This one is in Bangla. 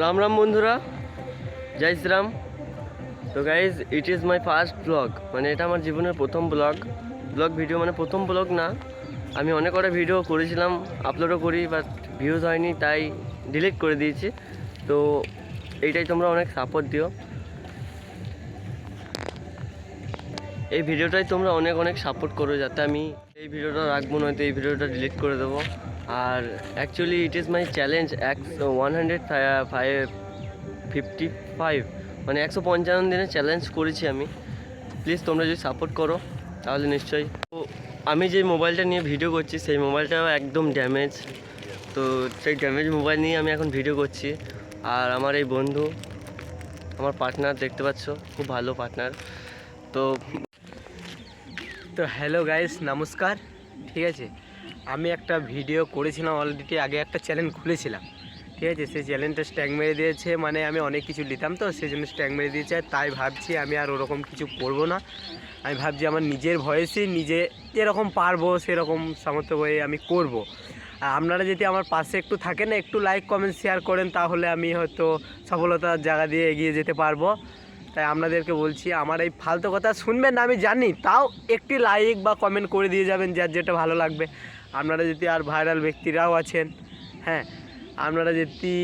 রাম রাম বন্ধুরা, জয় শ্রীরাম। তো guys, it is my first blog, মানে এটা আমার জীবনের প্রথম ব্লগ ভিডিও, মানে প্রথম ব্লগ না। আমি অনেক কটা ভিডিও করেছিলাম, আপলোডও করি, বাট ভিউজ হয়নি, তাই ডিলিট করে দিয়েছি। তো এইটাই তোমরা অনেক সাপোর্ট দিও, এই ভিডিওটাই তোমরা অনেক অনেক সাপোর্ট করো, যাতে আমি এই ভিডিওটা রাখবো, নয়তো এই ভিডিওটা ডিলিট করে দেবো। আর actually it is my challenge 155, মানে 155 দিনের চ্যালেঞ্জ করেছি আমি। প্লিজ তোমরা যদি সাপোর্ট করো তাহলে নিশ্চয়ই। তো আমি যে মোবাইলটা নিয়ে ভিডিও করছি সেই মোবাইলটাও একদম ড্যামেজ। তো সেই ড্যামেজ মোবাইল নিয়ে আমি এখন ভিডিও করছি। আর আমার এই বন্ধু, আমার পার্টনার, দেখতে পাচ্ছ, খুব ভালো পার্টনার। তো তো হ্যালো গাইস, নমস্কার। ঠিক আছে, আমি একটা ভিডিও করেছিলাম অলরেডি, আগে একটা চ্যানেল খুলেছিলাম। ঠিক আছে, সেই চ্যানেলটা স্ট্যাগ মেরে দিয়েছে, মানে আমি অনেক কিছু নিতাম, তো সেই জন্য স্ট্যাগ মেরে দিয়েছে। তাই ভাবছি আমি আর ওরকম কিছু করব না। আমি ভাবছি আমার নিজের ভয়েসই নিজে যেরকম পারবো সেরকম সামর্থ্য হয়ে আমি করব। আর আপনারা যদি আমার পাশে একটু থাকেন, একটু লাইক কমেন্ট শেয়ার করেন, তাহলে আমি হয়তো সফলতার জায়গা দিয়ে এগিয়ে যেতে পারবো। তাই আপনাদেরকে বলছি, আমার এই ফালতু কথা শুনবেন না আমি জানি, তাও একটি লাইক বা কমেন্ট করে দিয়ে যাবেন যার যেটা ভালো লাগবে। আপনারা যদি আর ভাইরাল ব্যক্তিরাও আছেন, হ্যাঁ, আপনারা যদি